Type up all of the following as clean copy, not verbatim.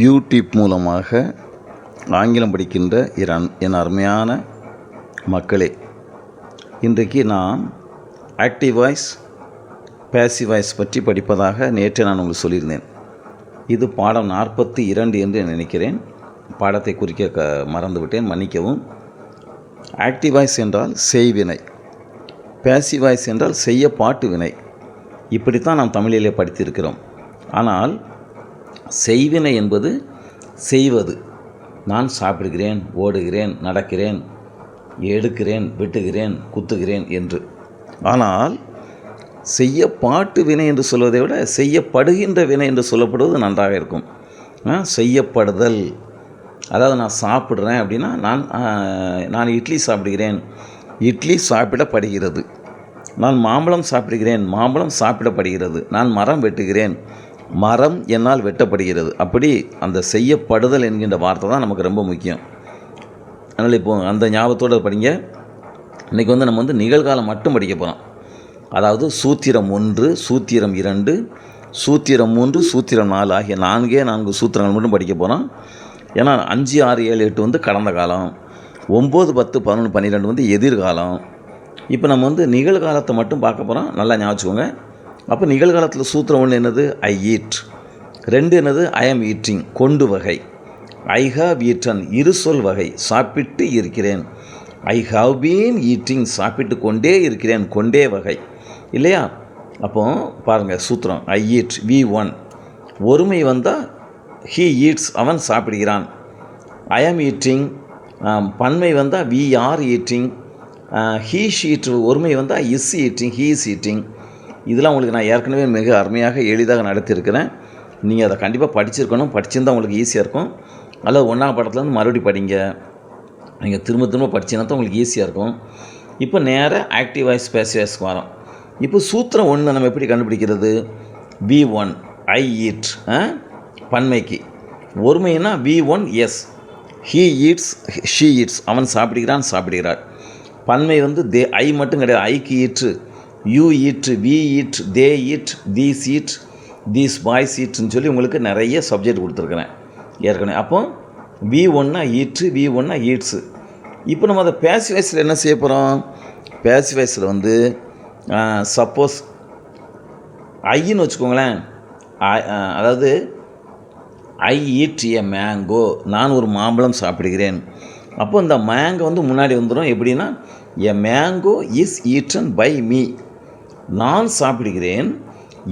YouTube மூலமாக ஆங்கிலம் படிக்கின்ற என் அருமையான மக்களே, இன்றைக்கு நாம் ஆக்டிவ் வாய்ஸ், பேசிவ் வாய்ஸ் பற்றி படிப்பதாக நேற்று நான் உங்களுக்கு சொல்லியிருந்தேன். இது பாடம் 42 என்று நினைக்கிறேன். பாடத்தை குறிக்க மறந்துவிட்டேன், மன்னிக்கவும். ஆக்டிவ் வாய்ஸ் என்றால் செய்வினை, பேசிவ் வாய்ஸ் என்றால் செய்யப்பாட்டு வினை. இப்படித்தான் நாம் தமிழிலே படித்திருக்கிறோம். ஆனால் செய்வினை என்பது செய்வது. நான் சாப்பிடுகிறேன், ஓடுகிறேன், நடக்கிறேன், எடுக்கிறேன், வெட்டுகிறேன், குத்துகிறேன் என்று. ஆனால் செய்யப்பாட்டு வினை என்று சொல்வதை விட செய்யப்படுகின்ற வினை என்று சொல்லப்படுவது நன்றாக இருக்கும். செய்யப்படுதல், அதாவது நான் சாப்பிட்றேன் அப்படின்னா நான் இட்லி சாப்பிடுகிறேன், இட்லி சாப்பிடப்படுகிறது. நான் மாம்பழம் சாப்பிடுகிறேன், மாம்பழம் சாப்பிடப்படுகிறது. நான் மரம் வெட்டுகிறேன், மரம் என்னால் வெட்டப்படுகிறது. அப்படி அந்த செய்யப்படுதல் என்கின்ற வார்த்தை தான் நமக்கு ரொம்ப முக்கியம். அதனால் இப்போது அந்த ஞாபகத்தோடு படிங்க. இன்றைக்கி நம்ம நிகழ்காலம் மட்டும் படிக்க போகிறோம். அதாவது சூத்திரம் 1, சூத்திரம் 2, சூத்திரம் 3, சூத்திரம் 4 ஆகிய 4 சூத்திரங்கள் மட்டும் படிக்க போகிறோம். ஏன்னா 5, 6, 7, 8 கடந்த காலம், 9, 10, 11, 12 எதிர்காலம். இப்போ நம்ம நிகழ்காலத்தை மட்டும் பார்க்க போகிறோம். நல்லா ஞாபகம் வச்சுக்கோங்க. அப்போ நிகழ்காலத்தில் சூத்திரம் 1 என்னது? I eat. 2 என்னது? ஐ ஆம் ஈட்டிங், கொண்டு வகை. ஐ ஹாவ் ஈட்டன், இருசொல் வகை, சாப்பிட்டு இருக்கிறேன். ஐ ஹாவ் பீன் ஈட்டிங், சாப்பிட்டு கொண்டே இருக்கிறேன், கொண்டே வகை இல்லையா? அப்போ பாருங்கள் சூத்திரம் ஐ ஈட் V1. ஒருமை வந்தால் ஹீ ஈட்ஸ், அவன் சாப்பிடுகிறான். ஐ ஆம் ஈட்டிங். பன்மை வந்தால் we are eating. He she it ஒருமை வந்தால் is eating, he is eating. இதெல்லாம் உங்களுக்கு நான் ஏற்கனவே மிக அருமையாக எளிதாக நடத்தியிருக்கிறேன். நீங்கள் அதை கண்டிப்பாக படிச்சிருக்கணும். படிச்சிருந்தால் உங்களுக்கு ஈஸியாக இருக்கும். அல்லது 1ஆம் பாடத்துலேருந்து மறுபடியும் படிங்க. நீங்கள் திரும்ப திரும்ப படிச்சிங்கன்னா தான் உங்களுக்கு ஈஸியாக இருக்கும். இப்போ நேராக ஆக்டிவ் வாய்ஸ், பேசிவ் வாய்ஸ்க்கு வரோம். இப்போ சூத்திரம் 1 நம்ம எப்படி கண்டுபிடிக்கிறது? V1 ஐ ஈட், பன்மைக்கு. ஒருமைன்னா V1 s, he eats, she eats, அவன் சாப்பிடுகிறான், சாப்பிடுகிறார். பன்மை தே, ஐ மட்டும் கிடையாது. ஐக்கு ஈற்று, you eat, we eat, they eat, these eat, these boys ஈட்னு சொல்லி உங்களுக்கு நிறைய சப்ஜெக்ட் கொடுத்துருக்குறேன் ஏற்கனவே. அப்போ V1 ஈட்டு, V1 ஈட்ஸு. இப்போ நம்ம அதை பேசிவ் வாய்ஸில் என்ன செய்ய போகிறோம்? பேசிவ் வாய்ஸில் சப்போஸ் ஐன்னு வச்சுக்கோங்களேன். அதாவது ஐ ஈட் எ மேங்கோ, நான் ஒரு மாம்பழம் சாப்பிடுகிறேன். அப்போ இந்த மேங்கோ முன்னாடி வந்துடும். எப்படின்னா a mango is eaten by me, நான் சாப்பிடுகிறேன்,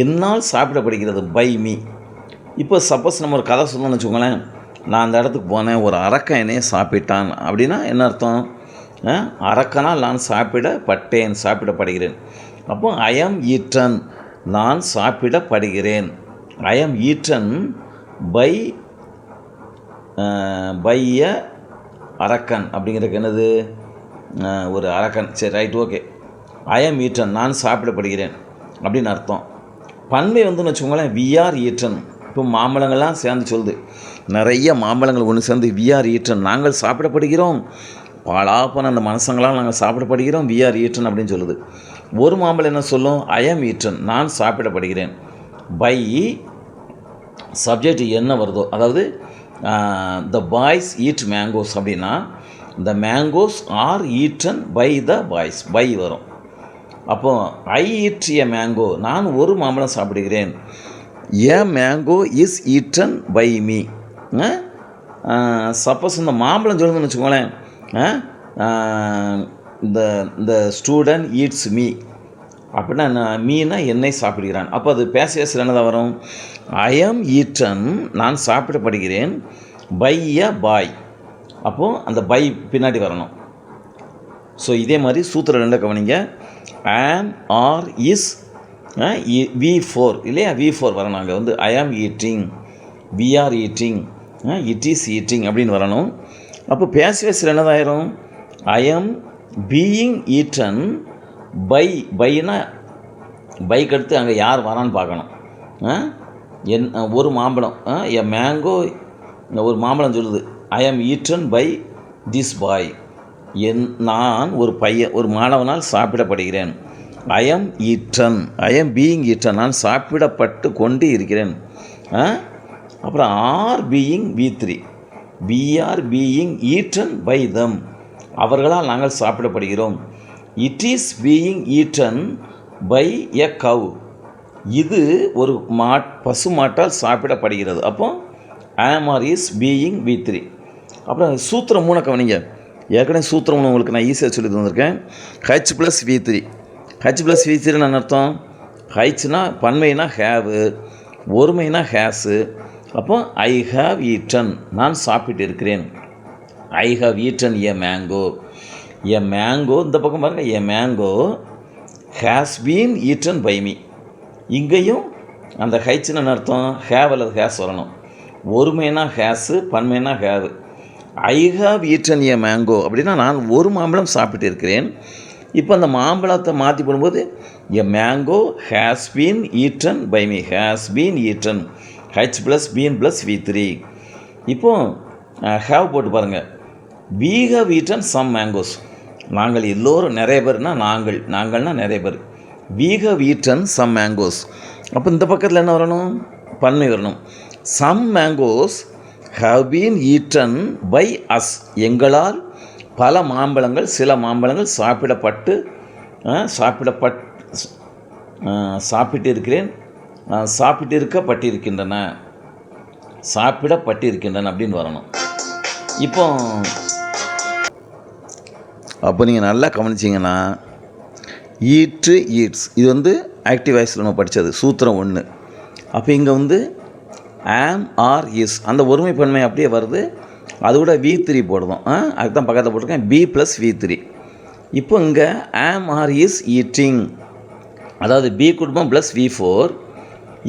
என்னால் சாப்பிடப்படுகிறது, பை மீ. இப்போ சப்போஸ் நம்ம ஒரு கதை சொல்லணும்னு வச்சுக்கோங்களேன். நான் அந்த இடத்துக்கு போனேன், ஒரு அரக்கன் என்னையே சாப்பிட்டான் அப்படின்னா என்ன அர்த்தம்? அரக்கனால் நான் சாப்பிடப்பட்டேன், சாப்பிடப்படுகிறேன். அப்போ ஐ ஆம் ஈட்டன், நான் சாப்பிடப்படுகிறேன். ஐ ஆம் ஈட்டன் பை எ அரக்கன். அப்படிங்கிறதுக்கு என்னது? ஒரு அரக்கன். சரி, ரைட், ஓகே. ஐ ஆம் ஈட்டன், நான் சாப்பிடப்படுகிறேன் அப்படின்னு அர்த்தம். பன்மை வச்சுக்கோங்களேன், வி ஆர் ஈட்டன். இப்போ மாம்பழங்கள்லாம் சேர்ந்து சொல்லுது. நிறைய மாம்பழங்கள் ஒன்று சேர்ந்து வி ஆர் ஈட்டன், நாங்கள் சாப்பிடப்படுகிறோம். பாலாப்பன அந்த மனசங்களால் நாங்கள் சாப்பிடப்படுகிறோம், வி ஆர் ஈட்டன் அப்படின்னு சொல்லுது. ஒரு மாம்பழம் என்ன சொல்லும்? ஐ ஆம் ஈட்டன், நான் சாப்பிடப்படுகிறேன். பை சப்ஜெக்ட் என்ன வருதோ, அதாவது த பாய்ஸ் ஈட் மேங்கோஸ் அப்படின்னா the mangoes are eaten by the boys, by வரும். அப்போது ஐ ஈட் எ மேங்கோ, நான் ஒரு மாம்பழம் சாப்பிடுகிறேன். A mango is eaten by me. Suppose இந்த மாம்பழம் சொல்லுதுன்னு வச்சுக்கோங்களேன். இந்த ஸ்டூடெண்ட் ஈட்ஸ் மீ அப்படின்னா மீனா என்னை சாப்பிடுகிறான். அப்போ அது பேசிவ் என்னதான் வரும்? ஐ ஆம் ஈட்டன், நான் சாப்பிடப்படுகிறேன், பை எ பாய். அப்போது அந்த பை பின்னாடி வரணும். ஸோ இதே மாதிரி சூத்திரம் 2 கவனிங்க. ஆம் ஆர் இஸ் V4 இல்லையா? V4 வரணும். அங்கே I am eating, we are eating, it is eating அப்படின்னு வரணும். அப்போ பேசிவ் என்னதாயிரும்? I am being eaten by, பைனா பைக் எடுத்து அங்கே யார் வரான்னு பார்க்கணும். ஒரு மாம்பழம், எ மேங்கோ, ஒரு மாம்பழம் சொல்லுது. ஐ ஆம் ஈட்டன் பை திஸ் பாய், நான் ஒரு பையன், ஒரு மாணவனால் சாப்பிடப்படுகிறேன். ஐ ஆம் eaten, I am being eaten, நான் சாப்பிடப்பட்டு கொண்டு இருக்கிறேன். அப்புறம் are being V3, we are being eaten by them, அவர்களால் நாங்கள் சாப்பிடப்படுகிறோம். it is being eaten by a cow, இது ஒரு பசு மாட்டால் சாப்பிடப்படுகிறது. அப்போ am or is being V3. அப்புறம் சூத்திரம் 3 கவனிங்க. ஏற்கனவே சூத்திரம் 3 உங்களுக்கு நான் ஈஸியாக சொல்லி தந்திருக்கேன். H + V3. H + V3 என்ன அர்த்தம்? ஹைச்னா பன்மைனா ஹேவு, ஒருமைனா ஹேஸு. அப்போ ஐ ஹாவ் ஈட்டன், நான் சாப்பிட்டு இருக்கிறேன். I have eaten a mango. A mango, இந்த பக்கம் பாருங்கள், a mango has been eaten by me. இங்கேயும் அந்த ஹைச்சுன்னு அர்த்தம் ஹேவ் அல்லது ஹேஸ் வரணும். ஒருமைனா ஹேஸு, பன்மைனா have. I have eaten a mango அப்படின்னா நான் ஒரு மாம்பழம் சாப்பிட்டு இருக்கிறேன். இப்போ அந்த மாம்பழத்தை மாற்றி போடும்போது a mango has been eaten by me, has been eaten, has plus been plus V3. இப்போது ஹேவ் போட்டு பாருங்கள். we have eaten some mangoes, நாங்கள் எல்லோரும் நிறைய பேர்னா நாங்கள்னா நிறைய பேர். we have eaten some mangoes. அப்போ இந்த பக்கத்தில் என்ன வரணும்? பன்மை வரணும். some mangoes have been eaten by us, எங்களால் பல மாம்பழங்கள், சில மாம்பழங்கள் சாப்பிட்டிருக்கிறேன், சாப்பிட்டிருக்கப்பட்டிருக்கின்றன அப்படின்னு வரணும். அப்போ நீங்கள் நல்லா கவனிச்சிங்கன்னா ஈட்டு ஈட்ஸ் இது வந்து ஆக்டிவ் வாய்ஸில் நம்ம படித்தது சூத்திரம் 1. அப்போ இங்கே வந்து ஆம் ஆர் இஸ் அந்த ஒருமைப்பன்மை அப்படியே வருது. அதோட V3 போடுறோம். அதுக்கு தான் பக்கத்தில் போட்டிருக்கேன் B + V3. இப்போ இங்கே ஆம் ஆர் இஸ் ஈட்டிங், அதாவது B குடும்பம் ப்ளஸ் V4.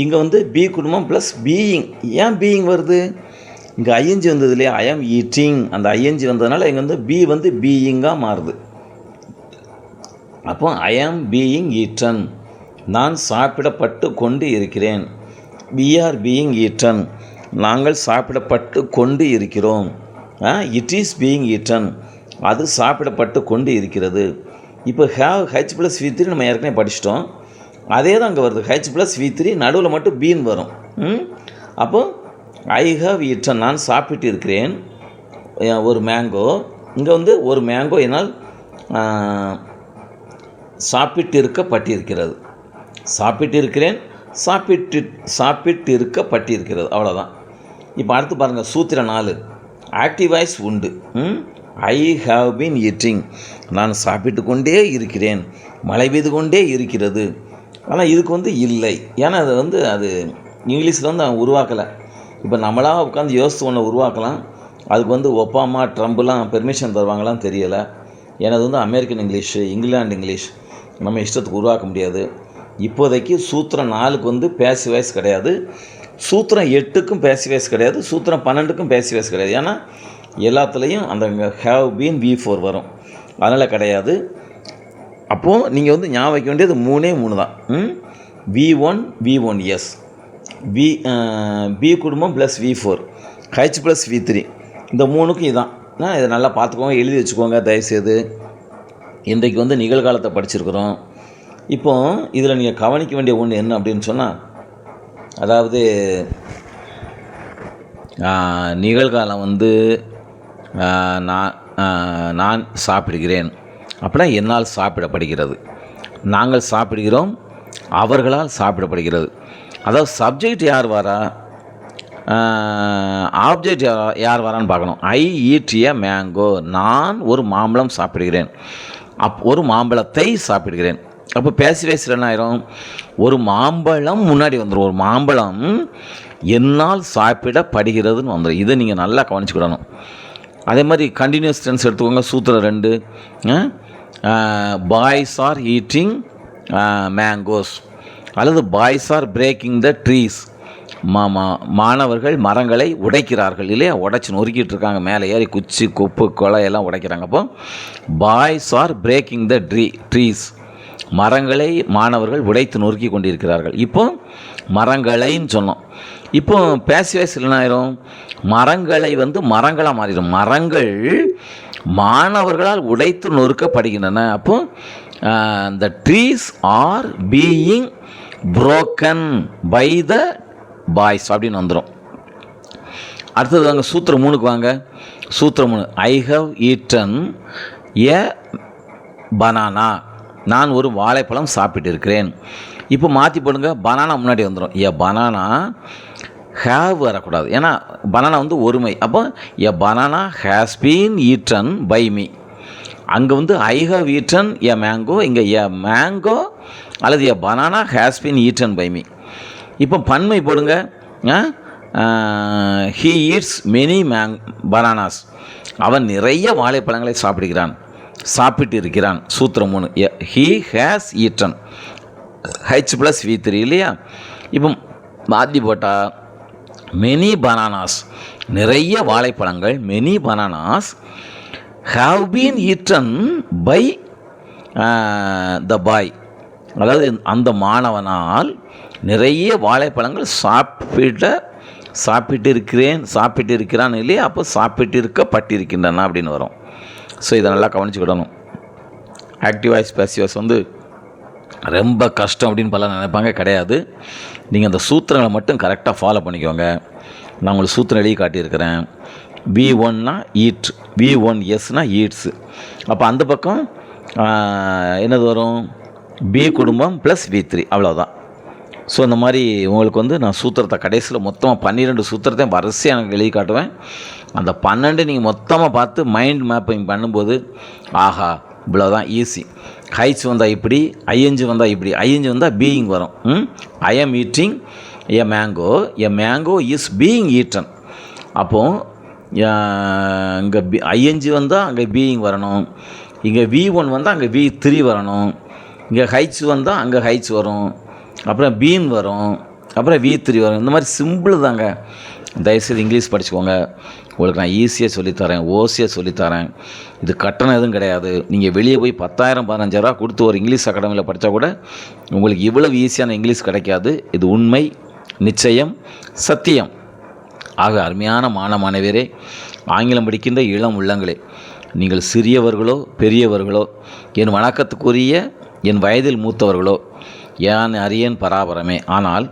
இங்கே வந்து B குடும்பம் ப்ளஸ் பீயிங். ஏன் பீயிங் வருது? இங்கே ஐஎன்ஜி வந்தது இல்லையா, ஐ ஆம் ஈட்டிங். அந்த ஐஎன்ஜி வந்ததுனால இங்கே வந்து B வந்து பீயிங்காக மாறுது. அப்போ ஐ ஆம் பீயிங் ஈட்டன், நான் சாப்பிடப்பட்டு கொண்டு இருக்கிறேன். we are being eaten, நாங்கள் சாப்பிடப்பட்டு கொண்டு இருக்கிறோம். இட் இஸ் பீயிங் ஈட்டன், அது சாப்பிடப்பட்டு கொண்டு இருக்கிறது. இப்போ ஹேவ் H + V3 நம்ம ஏற்கனவே படிச்சிட்டோம். அதே தான் அங்கே வருது. H + V3 நடுவில் மட்டும் பீன் வரும். அப்போது ஐ ஹாவ் ஈட்டன், நான் சாப்பிட்டு இருக்கிறேன் ஒரு மேங்கோ. இங்கே வந்து ஒரு மேங்கோ என்னால் சாப்பிட்டிருக்கப்பட்டிருக்கிறது. சாப்பிட்டிருக்கிறேன், சாப்பிட்டிருக்கப்பட்டிருக்கிறது, அவ்வளோதான். இப்போ அடுத்து பாருங்கள் சூத்திரம் 4. ஆக்டிவ் வாய்ஸ் உண்டு. ஐ ஹாவ் பீன் ஈட்டிங், நான் சாப்பிட்டு கொண்டே இருக்கிறேன், மழை பெய்து கொண்டே இருக்கிறது. ஆனால் இதுக்கு வந்து இல்லை, ஏன்னா அது இங்கிலீஷில் வந்து அவன் உருவாக்கலை. இப்போ நம்மளாக உட்காந்து யோசித்து ஒன்று உருவாக்கலாம். அதுக்கு வந்து ஒபாமா ட்ரம்ப்லாம் பெர்மிஷன் தருவாங்களான்னு தெரியலை. எனது வந்து அமெரிக்கன் இங்கிலீஷு, இங்கிலாந்து இங்கிலீஷ், நம்ம இஷ்டத்துக்கு உருவாக்க முடியாது. இப்போதைக்கு சூத்திரம் 4க்கு வந்து பேசிவ் வாய்ஸ் கிடையாது, சூத்திரம் 8க்கும் பேசிவ் வாய்ஸ் கிடையாது, சூத்திரம் 12க்கும் பேசிவ் வாய்ஸ் கிடையாது. ஏன்னா எல்லாத்துலேயும் அந்த ஹேவ் பீன் V4 வரும், அதனால் கிடையாது. அப்போது நீங்கள் வந்து ஞாபகம் வைக்க வேண்டியது 3 தான். V1 V1S, B குடும்பம் ப்ளஸ் V4, H + V3, இந்த 3க்கும் இதான். இதை நல்லா பார்த்துக்கோங்க, எழுதி வச்சுக்கோங்க தயவுசெய்து. இன்றைக்கு வந்து நிகழ்காலத்தை படிச்சிருக்கிறோம். இப்போ இதில் நீங்கள் கவனிக்க வேண்டிய ஒன்று என்ன அப்படின்னு சொன்னால், அதாவது நிகழ்காலம் வந்து நான் சாப்பிடுகிறேன் அப்படின்னா என்னால் சாப்பிடப்படுகிறது, நாங்கள் சாப்பிடுகிறோம், அவர்களால் சாப்பிடப்படுகிறது. அதாவது சப்ஜெக்ட் யார் வரா, ஆப்ஜெக்ட் யார் வரான்னு பார்க்கணும். ஐ ஈட் எ மேங்கோ, நான் ஒரு மாம்பழம் சாப்பிடுகிறேன், ஒரு மாம்பழத்தை சாப்பிடுகிறேன். அப்போ பேசிவ் வாய்ஸில் என்ன ஆயிரும்? ஒரு மாம்பழம் முன்னாடி வந்துடும், ஒரு மாம்பழம் என்னால் சாப்பிடப்படுகிறதுன்னு வந்துடும். இதை நீங்கள் நல்லா கவனிச்சுக்கிடணும். அதே மாதிரி கண்டினியூஸ் டென்ஸ் எடுத்துக்கோங்க. சூத்திரம் 2, பாய்ஸ் ஆர் ஈட்டிங் மேங்கோஸ், அல்லது boys are breaking the trees, மாணவர்கள் மரங்களை உடைக்கிறார்கள் இல்லையா, உடைச்சி நொறுக்கிட்டு இருக்காங்க, மேலே ஏறி குச்சி கொப்பு கொலை எல்லாம் உடைக்கிறாங்க. அப்போ boys are breaking the trees, மரங்களை மாணவர்கள் உடைத்து நொறுக்கி கொண்டிருக்கிறார்கள். இப்போ மரங்களைன்னு சொன்னோம். இப்போ பேசிவ் வாய்ஸ் என்ன ஆயிரும்? மரங்களை வந்து மரங்களாக மாறிடும். மரங்கள் மாணவர்களால் உடைத்து நொறுக்கப்படுகின்றன. அப்போ the trees are being broken by the boys அப்படின்னு வந்துடும். அடுத்தது வாங்க சூத்திரம் 3க்கு வாங்க. சூத்திரம் 3, I have eaten a banana, நான் ஒரு வாழைப்பழம் சாப்பிட்டு இருக்கிறேன். இப்போ மாற்றி போடுங்க, பனானா முன்னாடி வந்துடும். எ பனானா ஹேவ் வரக்கூடாது, ஏன்னா பனானா வந்து ஒருமை. அப்போ a banana has been eaten by me. அங்கே வந்து I have eaten a mango, இங்கே எ மேங்கோ அல்லது a banana has been eaten by me. இப்போ பன்மை போடுங்க. ஹீ ஈட்ஸ் மெனி பனானாஸ், அவன் நிறைய வாழைப்பழங்களை சாப்பிட்டு இருக்கிறான். சூத்திரம் 3, ஹீ ஹேஸ் ஈட்டன், H+V3 இல்லையா. இப்போ மாற்றி போட்டால் மெனி பனானாஸ், நிறைய வாழைப்பழங்கள், many bananas have been eaten by the boy, அதாவது அந்த மாணவனால் நிறைய வாழைப்பழங்கள் சாப்பிட்டு இருக்கிறான் இல்லையா. அப்போ சாப்பிட்டிருக்கின்றன அப்படின்னு வரும். ஸோ இதை நல்லா கவனிச்சுக்கிடணும். ஆக்டிவ் வாய்ஸ் பேசிவ் வாய்ஸ் வந்து ரொம்ப கஷ்டம் அப்படின்னு பல நினைப்பாங்க, கிடையாது. நீங்கள் அந்த சூத்திரங்களை மட்டும் கரெக்டாக ஃபாலோ பண்ணிக்கோங்க. நான் உங்களுக்கு சூத்திரம் எழுதி காட்டியிருக்கிறேன். V1னா ஈட், V1Sனா ஈட்ஸு. அப்போ அந்த பக்கம் என்னது வரும், பி குடும்பம் ப்ளஸ் V3, அவ்வளோதான். ஸோ இந்த மாதிரி உங்களுக்கு வந்து நான் சூத்திரத்தை கடைசியில் மொத்தமாக 12 சூத்திரத்தையும் வரிசையாக எனக்கு எழுதி காட்டுவேன். அந்த 12 நீங்கள் மொத்தமாக பார்த்து மைண்ட் மேப்பிங் பண்ணும்போது ஆஹா இவ்வளோதான் ஈஸி. ஹைச் வந்தால் இப்படி, ஐஎன்ஜி வந்தால் இப்படி, ஐஎன்ஜி வந்தால் பீயிங் வரும். ஐ am eating a mango is being eaten. அப்போது இங்கே ஐஎன்ஜி வந்தால் அங்கே பீயிங் வரணும், இங்கே V1 வந்தால் அங்கே V3 வரணும், இங்கே ஹைச் வந்தால் அங்கே ஹைச் வரும், அப்புறம் பீன் வரும், அப்புறம் V3 வரும். இந்த மாதிரி சிம்பிள் தாங்க. தயவுசெய்து இங்கிலீஷ் படிச்சுக்கோங்க. உங்களுக்கு நான் ஈஸியாக சொல்லித்தரேன், ஓசியாக சொல்லித்தரேன். இது கட்டணம் எதுவும் கிடையாது. நீங்கள் வெளியே போய் 10,000-15,000 கொடுத்து ஒரு இங்கிலீஷ் அகாடமியில் படித்தா கூட உங்களுக்கு இவ்வளவு ஈஸியான இங்கிலீஷ் கிடைக்காது. இது உண்மை, நிச்சயம், சத்தியம். ஆக அருமையான மாணவரே, ஆங்கிலம் படிக்கின்ற இளம் உள்ளங்களே, நீங்கள் சிறியவர்களோ பெரியவர்களோ, என் வணக்கத்துக்குரிய என் வயதில் மூத்தவர்களோ, யான் அறியேன் பராபரமே, ஆனால்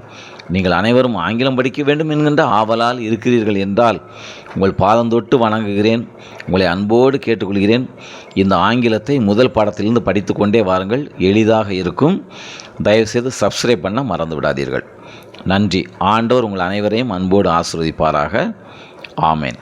நீங்கள் அனைவரும் ஆங்கிலம் படிக்க வேண்டும் என்கின்ற ஆவலால் இருக்கிறீர்கள் என்றால் உங்கள் பாதம் தொட்டு வணங்குகிறேன், உங்களை அன்போடு கேட்டுக்கொள்கிறேன். இந்த ஆங்கிலத்தை முதல் பாடத்திலிருந்து படித்து கொண்டே வாருங்கள், எளிதாக இருக்கும். தயவுசெய்து சப்ஸ்கிரைப் பண்ண மறந்து விடாதீர்கள். நன்றி. ஆண்டவர் உங்கள் அனைவரையும் அன்போடு ஆசீர்வதிப்பாராக. ஆமேன்.